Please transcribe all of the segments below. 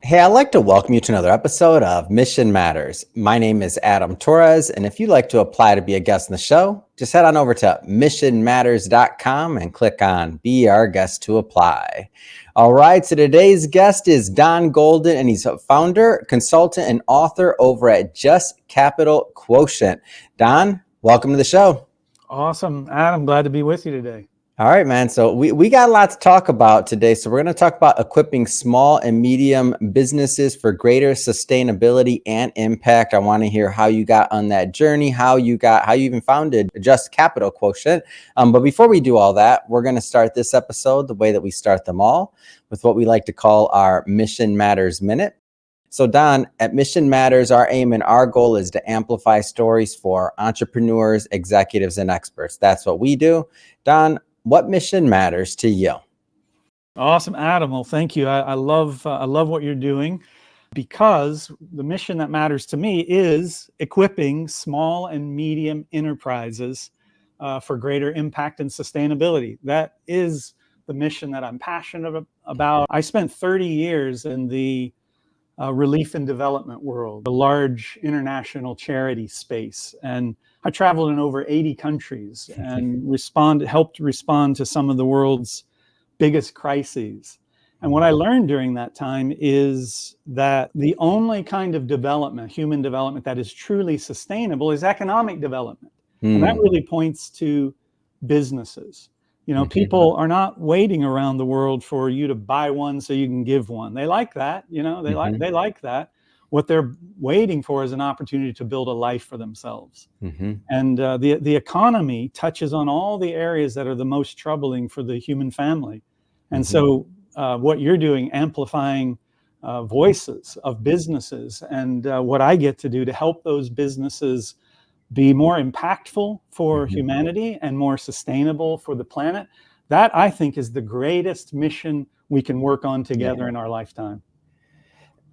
Hey, I'd like to welcome you to another episode of Mission Matters. My name is Adam Torres, and if you'd like to apply to be a guest in the show, just head on over to missionmatters.com and click on Be Our Guest to apply. All right, so today's guest is Don Golden, and he's a founder, consultant, and author over at Just Capital Quotient. Don, welcome to the show. Awesome, Adam. Glad to be with you today. All right, man. So we got a lot to talk about today. So we're going to talk about equipping small and medium businesses for greater sustainability and impact. I want to hear how you got on that journey, how you even founded Just Capital Quotient. But before we do all that, we're going to start this episode the way that we start them all, with what we like to call our Mission Matters Minute. So Don, at Mission Matters, our aim and our goal is to amplify stories for entrepreneurs, executives, and experts. That's what we do. Don, what mission matters to you? Awesome, Adam. Well, thank you. I love what you're doing, because the mission that matters to me is equipping small and medium enterprises for greater impact and sustainability. That is the mission that I'm passionate about. I spent 30 years in the relief and development world, the large international charity space. And I traveled in over 80 countries and helped respond to some of the world's biggest crises. And what I learned during that time is that the only kind of development, human development, that is truly sustainable is economic development. And that really points to businesses. You know, people are not waiting around the world for you to buy one so you can give one. They like that, you know, they like that. What they're waiting for is an opportunity to build a life for themselves. And the economy touches on all the areas that are the most troubling for the human family. And so what you're doing, amplifying voices of businesses, and what I get to do to help those businesses be more impactful for humanity and more sustainable for the planet, that I think is the greatest mission we can work on together in our lifetime.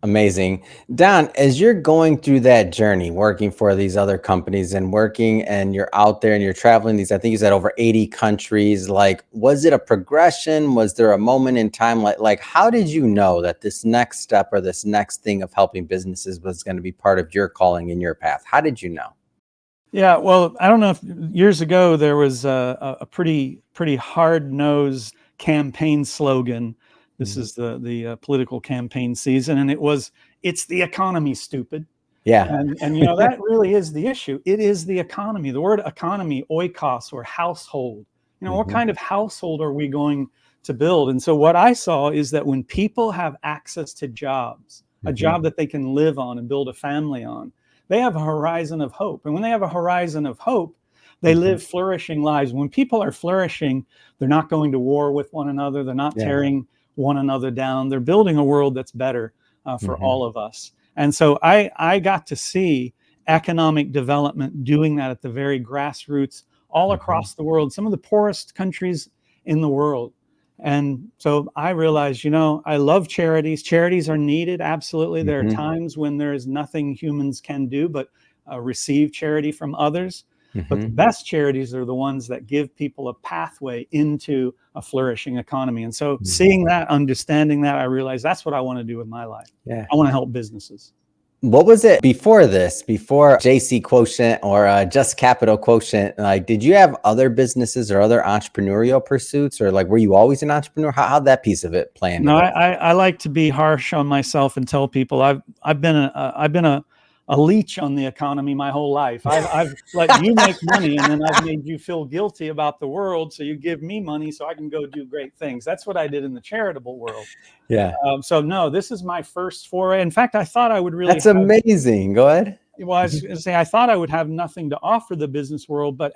Amazing. Don, as you're going through that journey, working for these other companies and you're out there and you're traveling I think you said over 80 countries, like, was it a progression? Was there a moment in time? Like, how did you know that this next step or this next thing of helping businesses was going to be part of your calling and your path? How did you know? Yeah, well, I don't know if years ago there was a pretty hard-nosed campaign slogan. This is the political campaign season, and it's the economy, stupid. Yeah. And you know, that really is the issue. It is the economy. The word economy, oikos, or household. You know, what kind of household are we going to build? And so what I saw is that when people have access to jobs, a job that they can live on and build a family on, they have a horizon of hope. And when they have a horizon of hope, they live flourishing lives. When people are flourishing, they're not going to war with one another. They're not tearing one another down. They're building a world that's better for all of us. And so I got to see economic development doing that at the very grassroots all across the world, some of the poorest countries in the world. And so I realized, you know, I love charities. Charities are needed. Absolutely. There are times when there is nothing humans can do but receive charity from others. But the best charities are the ones that give people a pathway into a flourishing economy. And so seeing that, understanding that, I realized that's what I want to do with my life. I want to help businesses. What was it before JC Quotient or Just Capital Quotient? Like, did you have other businesses or other entrepreneurial pursuits, or like, were you always an entrepreneur? How'd that piece of it play into No, it? I like to be harsh on myself and tell people I've been a leech on the economy my whole life. I've let you make money, and then I've made you feel guilty about the world, so you give me money so I can go do great things. That's what I did in the charitable world. Yeah. So no, this is my first foray. In fact, I thought I would really. That's amazing. Go ahead. Well, I was going to say, I thought I would have nothing to offer the business world, but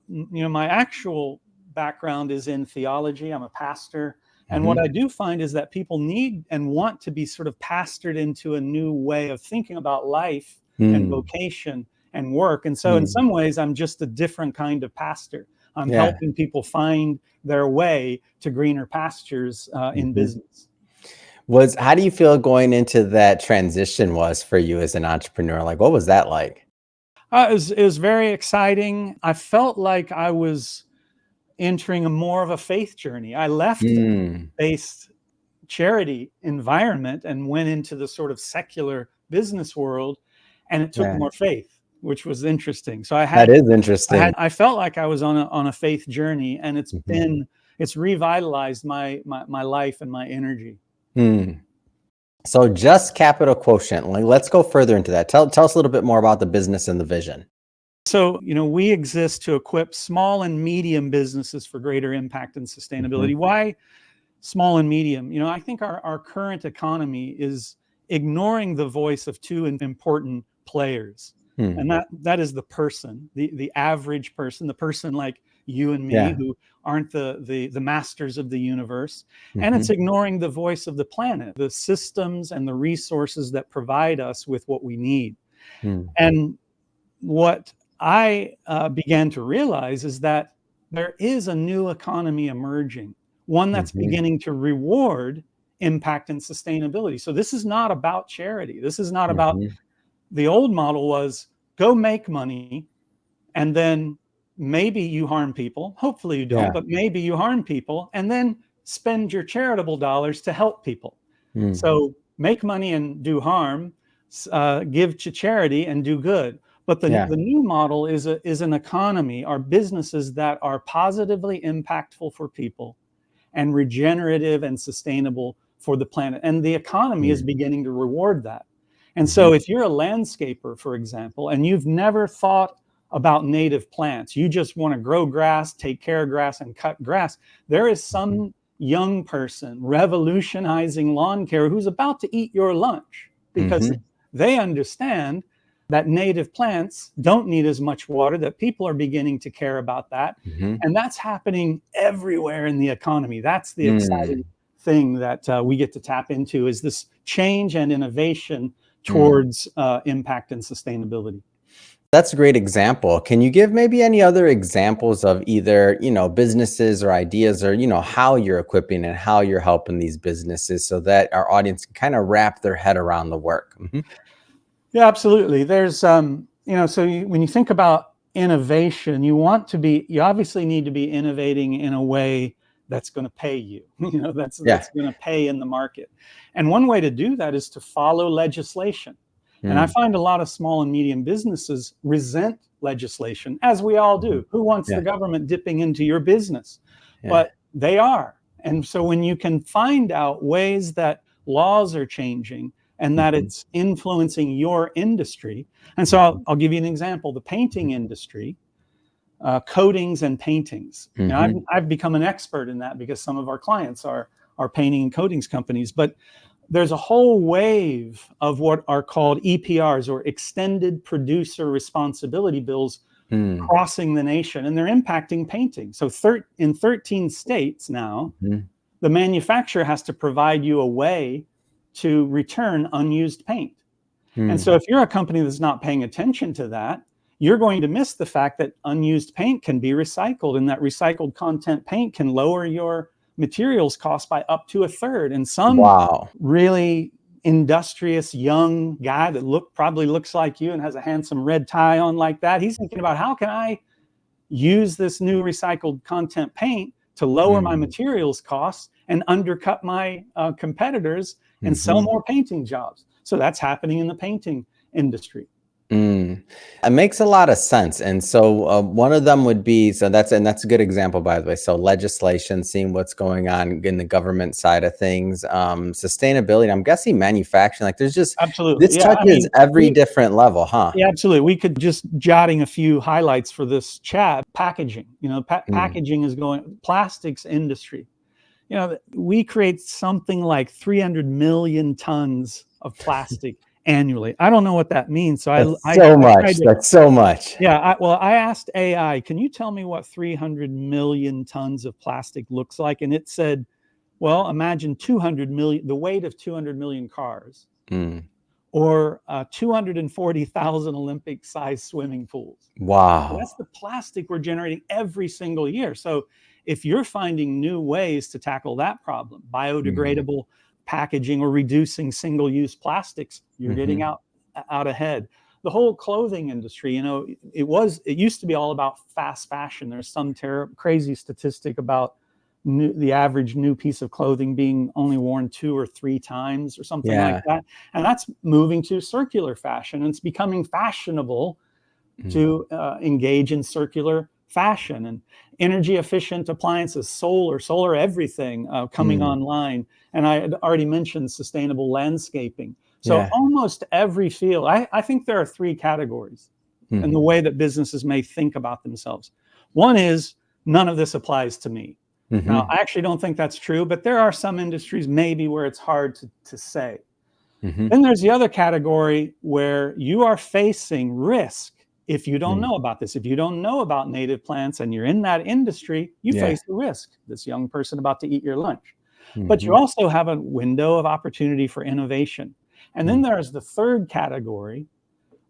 my actual background is in theology. I'm a pastor. And what I do find is that people need and want to be sort of pastored into a new way of thinking about life and vocation and work. And so in some ways, I'm just a different kind of pastor. I'm helping people find their way to greener pastures in business. How do you feel going into that transition was for you as an entrepreneur? Like, what was that like? It was very exciting. I felt like I was entering more of a faith journey. I left faith charity environment and went into the sort of secular business world, and it took Yeah. more faith, which was interesting. So That is interesting. I felt like I was on a faith journey, and Mhm. it's revitalized my life and my energy. Hmm. So Just Capital Quotient, like, let's go further into that. Tell us a little bit more about the business and the vision. So, we exist to equip small and medium businesses for greater impact and sustainability. Mhm. Why small and medium? I think our current economy is ignoring the voice of two important players. Hmm. And that is the person, the average person, the person like you and me, Yeah. who aren't the masters of the universe. And it's Mhm. ignoring the voice of the planet, the systems and the resources that provide us with what we need. Hmm. And what I began to realize is that there is a new economy emerging, one that's Mhm. beginning to reward impact and sustainability. So this is not about charity. This is not about, Mhm. the old model was go make money, and then maybe you harm people. Hopefully you don't, Yeah. but maybe you harm people, and then spend your charitable dollars to help people. Hmm. So make money and do harm, give to charity and do good. But Yeah. the new model is an economy, are businesses that are positively impactful for people and regenerative and sustainable for the planet. And the economy is Hmm. beginning to reward that. And Mhm. so if you're a landscaper, for example, and you've never thought about native plants, you just want to grow grass, take care of grass, and cut grass, there is Mhm. some young person revolutionizing lawn care who's about to eat your lunch, because Mhm. they understand that native plants don't need as much water, that people are beginning to care about that. Mhm. And that's happening everywhere in the economy. That's the exciting Mm. thing that we get to tap into, is this change and innovation Mm. towards impact and sustainability. That's a great example. Can you give maybe any other examples of either, businesses or ideas, or, how you're equipping and how you're helping these businesses so that our audience can kind of wrap their head around the work? Mhm. Yeah, absolutely. There's, so when you think about innovation, you obviously need to be innovating in a way that's going to pay you, Yeah. that's going to pay in the market. And one way to do that is to follow legislation. And I Mm. find a lot of small and medium businesses resent legislation, as we all Mhm. do. Who wants the Yeah. government dipping into your business? Yeah. But they are. And so when you can find out ways that laws are changing and that Mhm. it's influencing your industry. And so Mhm. I'll give you an example. The Mhm. painting industry, coatings and paintings. Mhm. I've become an expert in that because some of our clients are painting and coatings companies. But there's a whole wave of what are called EPRs, or extended producer responsibility bills, Mm. crossing the nation, and they're impacting painting. So in 13 states now, Mhm. the manufacturer has to provide you a way to return unused paint. And so Mm. if you're a company that's not paying attention to that, you're going to miss the fact that unused paint can be recycled, and that recycled content paint can lower your materials cost by up to a third. And some Wow. really industrious young guy that probably looks like you and has a handsome red tie on like that, he's thinking about, how can I use this new recycled content paint to lower my Mm. materials costs and undercut my competitors and sell Mhm. more painting jobs. So that's happening in the painting industry. Mm. It makes a lot of sense. And so one of them would be, that's a good example, by the way. So legislation, seeing what's going on in the government side of things, sustainability, I'm guessing manufacturing, like there's just, Absolutely. this Yeah. I touches mean, every different level, huh? yeah, absolutely. We could just jotting a few highlights for this chat. Packaging, Mm. packaging is going, plastics industry. We create something like 300 million tons of plastic annually. I don't know what that means. So That's I so tried much. to, That's so much. yeah, I asked AI, can you tell me what 300 million tons of plastic looks like? And it said, well, imagine 200 million, the weight of 200 million cars, Mm. or 240,000 Olympic sized swimming pools. So Wow. that's the plastic we're generating every single year. So if you're finding new ways to tackle that problem, Mm. biodegradable packaging or reducing single-use plastics, you're getting Mhm. out ahead. The whole clothing industry, it used to be all about fast fashion. There's some crazy statistic about the average new piece of clothing being only worn 2 or 3 times or something like Yeah. that. And that's moving to circular fashion. And it's becoming fashionable Mm. to engage in circular fashion, and energy efficient appliances, solar everything coming Mm. online. And I had already mentioned sustainable landscaping. So Yeah. almost every field, I think there are 3 categories in the Mhm. way that businesses may think about themselves. One is, none of this applies to me. Now, Mhm. I actually don't think that's true, but there are some industries maybe where it's hard to say. Mhm. Then there's the other category where you are facing risk if you don't Mm. know about this. If you don't know about native plants and you're in that industry, you Yeah. face the risk. This young person about to eat your lunch. But you Mhm. also have a window of opportunity for innovation. And then Mm. there's the third category,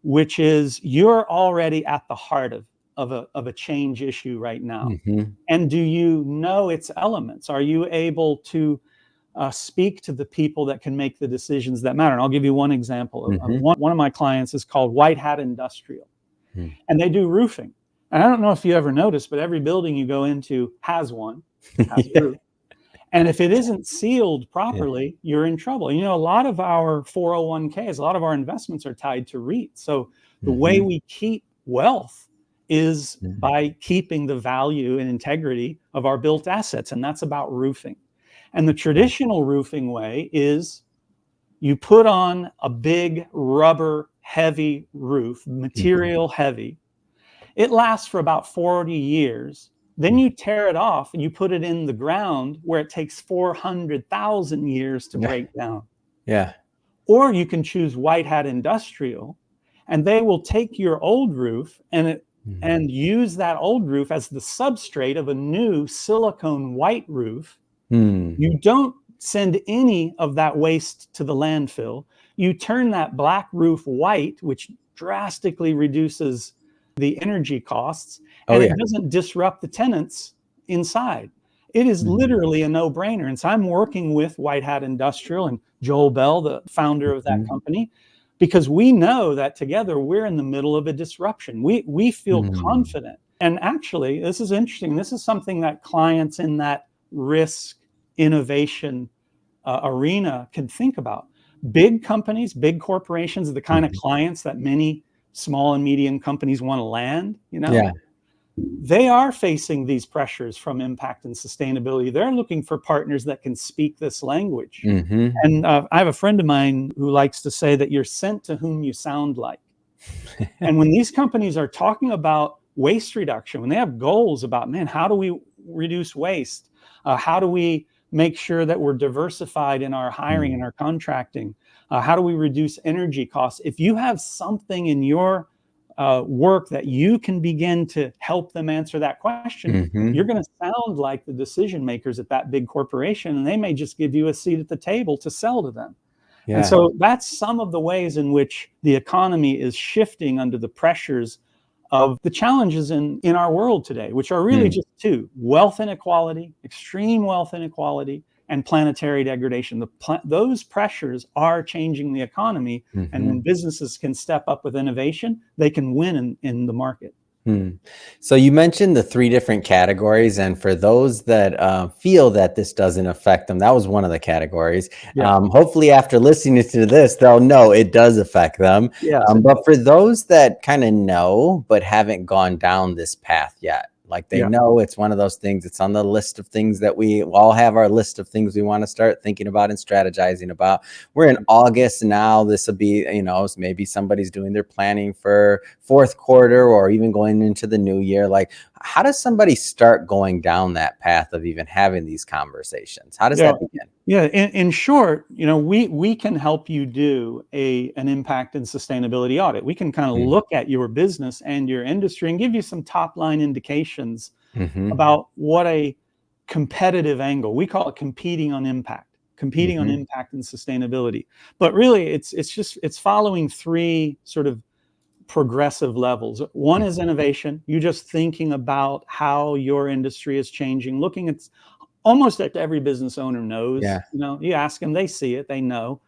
which is you're already at the heart of a change issue right now. Mhm. And do you know its elements? Are you able to speak to the people that can make the decisions that matter? And I'll give you one example. Mhm. One of my clients is called White Hat Industrial, Mm. and they do roofing. And I don't know if you ever noticed, but every building you go into has one, has a Yeah. roof. And if it isn't sealed Yeah. properly, you're in trouble. You know, a lot of our 401ks, a lot of our investments are tied to REITs. So the way Mhm. we keep wealth is Mm. by keeping the value and integrity of our built assets. And that's about roofing. And the Yeah. traditional roofing way is you put on a big rubber heavy roof, Mhm. material heavy. It lasts for about 40 years. Then Mm. you tear it off and you put it in the ground where it takes 400,000 years to Yeah. break down. Yeah. Or you can choose White Hat Industrial, and they will take your old roof Mhm. and use that old roof as the substrate of a new silicone white roof. Mm. You don't send any of that waste to the landfill. You turn that black roof white, which drastically reduces the energy costs, Oh, and it yeah. doesn't disrupt the tenants inside. It is Mm. literally a no-brainer. And so I'm working with White Hat Industrial and Joel Bell, the founder of that Mhm. company, because we know that together we're in the middle of a disruption. We feel Mm. confident. And actually, this is interesting. This is something that clients in that risk innovation arena can think about. Big companies, big corporations are the kind of Mhm. clients that many small and medium companies want to land, you know. Yeah. They are facing these pressures from impact and sustainability. They're looking for partners that can speak this language. Mhm. And I have a friend of mine who likes to say that you're sent to whom you sound like. And when these companies are talking about waste reduction, when they have goals about, man, how do we reduce waste? How do we make sure that we're diversified in our hiring and Mm. our contracting? How do we reduce energy costs? If you have something in your work that you can begin to help them answer that question, you're Mhm. going to sound like the decision makers at that big corporation, and they may just give you a seat at the table to sell to them. And Yeah. so that's some of the ways in which the economy is shifting under the pressures of the challenges in our world today, which are really Mm. just 2: wealth inequality, extreme wealth inequality, and planetary degradation. Those pressures are changing the economy. And when Mhm. businesses can step up with innovation, they can win in the market. Hmm. So you mentioned the 3 different categories, and for those that feel that this doesn't affect them, that was one of the categories. Yeah. Hopefully, after listening to this, they'll know it does affect them. Yes, it But does. for those that kind of know but haven't gone down this path yet, like they Yeah. know it's one of those things, it's on the list of things that we all have our list of things we want to start thinking about and strategizing about. We're in August now. This will be, maybe somebody's doing their planning for fourth quarter or even going into the new year. Like, how does somebody start going down that path of even having these conversations? How does Yeah. that begin? Yeah. In short, we can help you do an impact and sustainability audit. We can kind of Mm. look at your business and your industry and give you some top line indications Mhm. about what a competitive angle. We call it competing on Mhm. impact and sustainability. But really, it's following 3 sort of progressive levels. One is Mhm. innovation. You just thinking about how your industry is changing, looking at almost like every business owner knows. Yeah. You ask them, they see it, they know.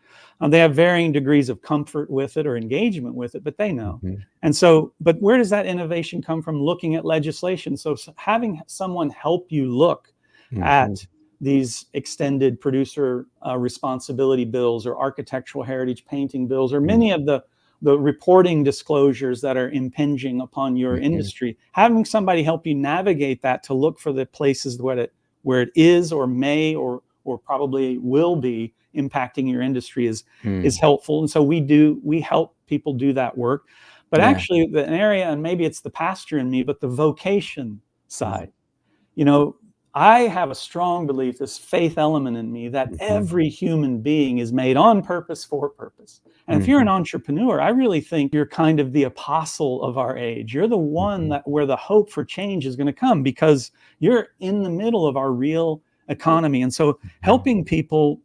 They have varying degrees of comfort with it or engagement with it, but they know. Mhm. And so, but where does that innovation come from? Looking at legislation. So having someone help you look at these extended producer responsibility bills or architectural heritage painting bills, or many of the reporting disclosures that are impinging upon your industry. Having somebody help you navigate that to look for the places where it is or may or probably will be impacting your industry is helpful. And so we help people do that work. But actually an area, and maybe it's the pastor in me, but the vocation side, I have a strong belief, this faith element in me, that every human being is made on purpose for purpose. And if you're an entrepreneur, I really think you're kind of the apostle of our age. You're the one where the hope for change is going to come, because you're in the middle of our real economy. And so helping people,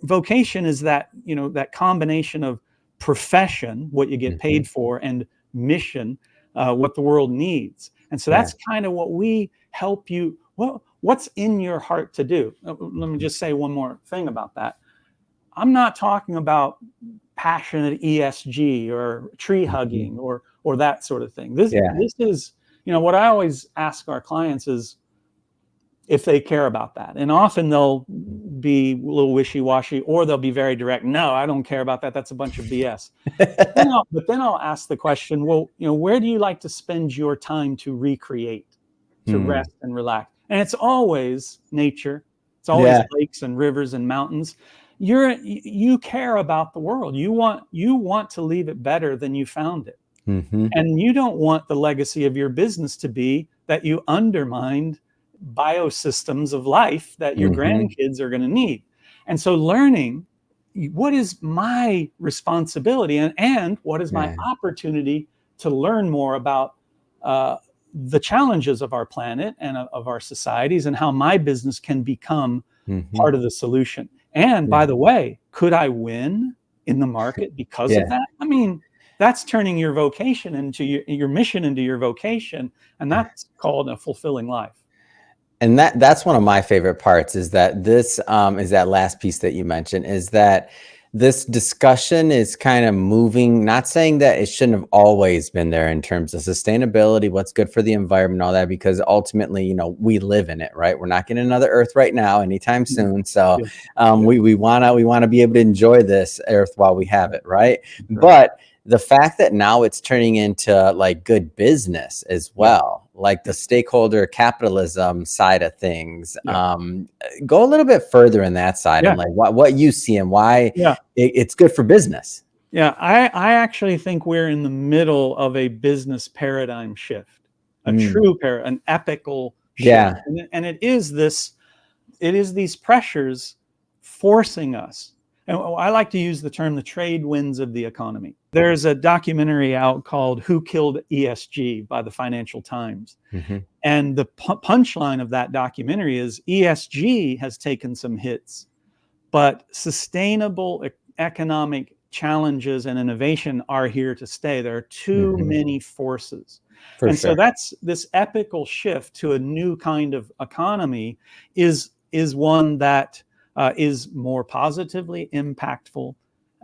vocation is that, that combination of profession, what you get paid for, and mission, what the world needs. And so that's kind of what we help you. Well, what's in your heart to do? Let me just say one more thing about that. I'm not talking about passionate ESG or tree hugging or that sort of thing. This is, what I always ask our clients is if they care about that. And often they'll be a little wishy-washy, or they'll be very direct. No, I don't care about that. That's a bunch of BS. But then I'll ask the question, well, where do you like to spend your time to recreate, to rest and relax? And it's always nature. It's always lakes and rivers and mountains. You care about the world. You want to leave it better than you found it. And you don't want the legacy of your business to be that you undermined biosystems of life that your grandkids are going to need. And so learning what is my responsibility and what is my opportunity to learn more about the challenges of our planet and of our societies, and how my business can become part of the solution. And by the way, could I win in the market because of that? I mean, that's turning your vocation into your mission into your vocation, and that's called a fulfilling life. And that's one of my favorite parts, is that this is that last piece that you mentioned, is that this discussion is kind of moving, not saying that it shouldn't have always been there in terms of sustainability, what's good for the environment, all that, because ultimately, we live in it, right? We're not getting another Earth right now anytime soon. So we want to be able to enjoy this Earth while we have it, right? But the fact that now it's turning into like good business as well, like the stakeholder capitalism side of things. Go a little bit further in that side and like what you see and why it's good for business. Yeah, I actually think we're in the middle of a business paradigm shift, a true an epical shift. And it is these pressures forcing us. And I like to use the term the trade winds of the economy. There's a documentary out called Who Killed ESG by the Financial Times. And the punchline of that documentary is ESG has taken some hits, but sustainable economic challenges and innovation are here to stay. There are too many forces. So that's this epical shift to a new kind of economy is one that is more positively impactful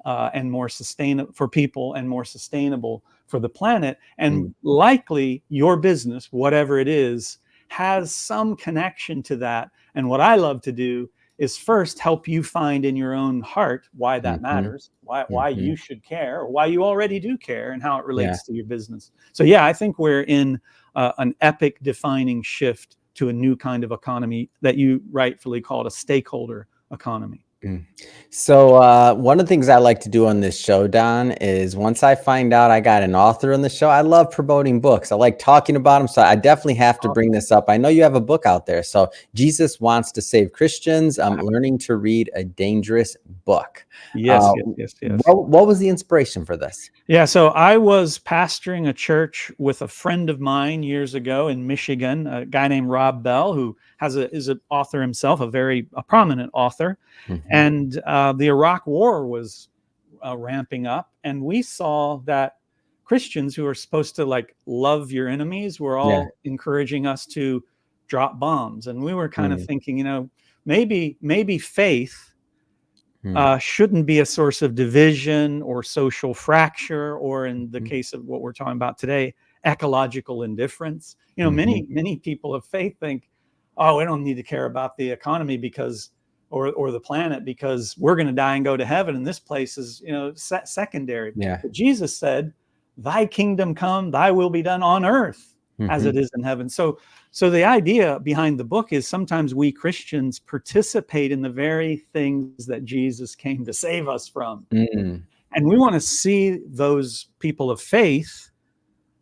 and more sustainable for people and more sustainable for the planet. And likely your business, whatever it is, has some connection to that. And what I love to do is first help you find in your own heart why that matters, why you should care, or why you already do care, and how it relates to your business. So I think we're in an epic defining shift to a new kind of economy that you rightfully called a stakeholder economy. So one of the things I like to do on this show, Don, is once I find out I got an author on the show, I love promoting books. I like talking about them. So I definitely have to bring this up. I know you have a book out there. So Jesus Wants to Save Christians, Learning to Read a Dangerous Book. Yes. What was the inspiration for this? Yeah, so I was pastoring a church with a friend of mine years ago in Michigan, a guy named Rob Bell, who is an author himself, a prominent author. And the Iraq War was ramping up, and we saw that Christians who are supposed to like love your enemies were all encouraging us to drop bombs. And we were kind of thinking, maybe faith shouldn't be a source of division or social fracture, or in the case of what we're talking about today, ecological indifference. Many people of faith think, oh, we don't need to care about the economy because, or the planet, because we're going to die and go to heaven, and this place is, secondary. Yeah. But Jesus said, thy kingdom come, thy will be done on earth as it is in heaven. So the idea behind the book is sometimes we Christians participate in the very things that Jesus came to save us from. And we want to see those people of faith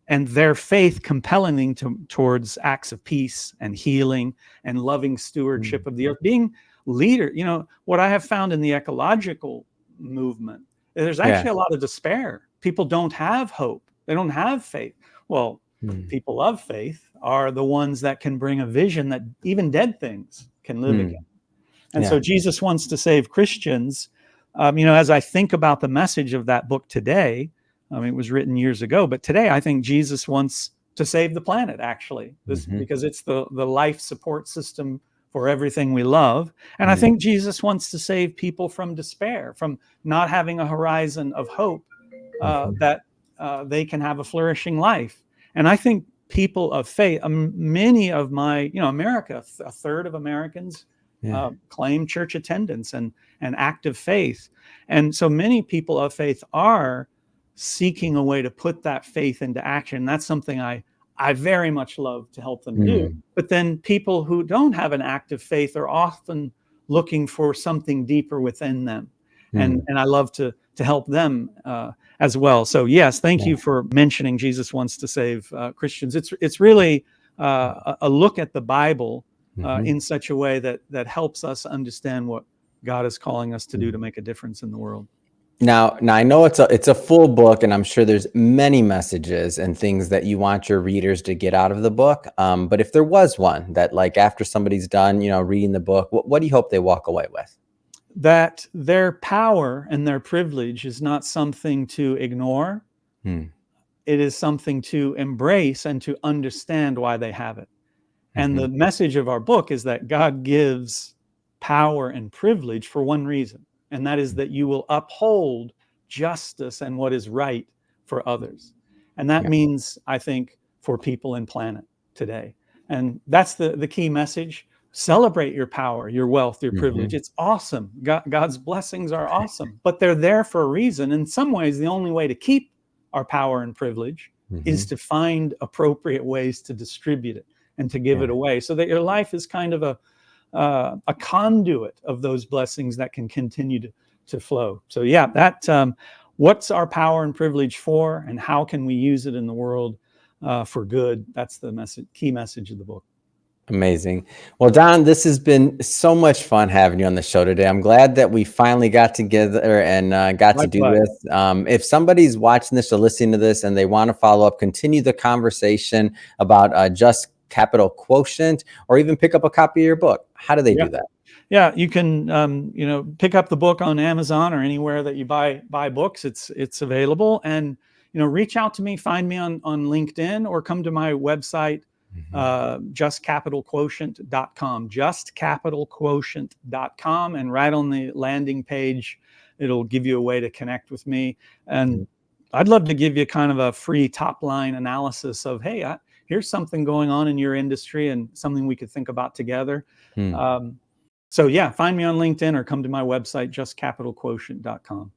and their faith compelling towards acts of peace and healing and loving stewardship of the earth, being leader. What I have found in the ecological movement, there's actually a lot of despair. People don't have hope. They don't have faith. Well, people of faith are the ones that can bring a vision that even dead things can live again. And so Jesus wants to save Christians. As I think about the message of that book today, it was written years ago, but today I think Jesus wants to save the planet, actually, because it's the life support system for everything we love. And I think Jesus wants to save people from despair, from not having a horizon of hope that they can have a flourishing life. And I think people of faith, many of my, America, a third of Americans claim church attendance and active faith. And so many people of faith are seeking a way to put that faith into action. That's something I very much love to help them do. But then people who don't have an active faith are often looking for something deeper within them. And I love to help them as well. So yes, thank you for mentioning Jesus wants to save Christians. It's really a look at the Bible in such a way that helps us understand what God is calling us to do to make a difference in the world. Now I know it's a full book, and I'm sure there's many messages and things that you want your readers to get out of the book. But if there was one that, like, after somebody's done, reading the book, what do you hope they walk away with? That their power and their privilege is not something to ignore. It is something to embrace and to understand why they have it. And the message of our book is that God gives power and privilege for one reason, and that is that you will uphold justice and what is right for others. And that means, I think, for people in planet today. And that's the key message. Celebrate your power, your wealth, your privilege. It's awesome. God's blessings are awesome, but they're there for a reason. In some ways, the only way to keep our power and privilege is to find appropriate ways to distribute it and to give it away, so that your life is kind of a conduit of those blessings that can continue to flow. So what's our power and privilege for, and how can we use it in the world for good? That's the key message of the book. Amazing. Well, Don, this has been so much fun having you on the show today. I'm glad that we finally got together and got to do this. If somebody's watching this or listening to this and they want to follow up, continue the conversation about Just Capital Quotient, or even pick up a copy of your book, how do they do that? Yeah, you can pick up the book on Amazon or anywhere that you buy books. It's available, and reach out to me, find me on LinkedIn, or come to my website, justcapitalquotient.com, justcapitalquotient.com, and right on the landing page, it'll give you a way to connect with me. And I'd love to give you kind of a free top line analysis of, hey, here's something going on in your industry and something we could think about together. So find me on LinkedIn or come to my website, justcapitalquotient.com.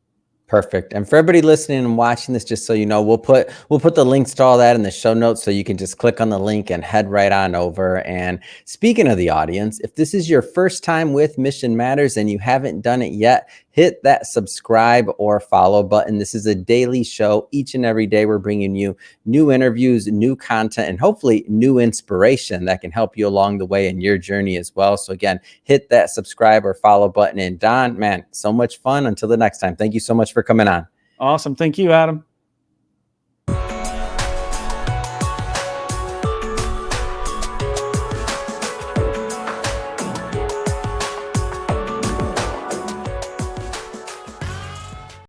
Perfect. And for everybody listening and watching this, just so you know, we'll put the links to all that in the show notes, so you can just click on the link and head right on over. And speaking of the audience, if this is your first time with Mission Matters and you haven't done it yet, hit that subscribe or follow button. This is a daily show. Each and every day, we're bringing you new interviews, new content, and hopefully new inspiration that can help you along the way in your journey as well. So again, hit that subscribe or follow button. And Don, man, so much fun. Until the next time, thank you so much for coming on. Awesome. Thank you, Adam.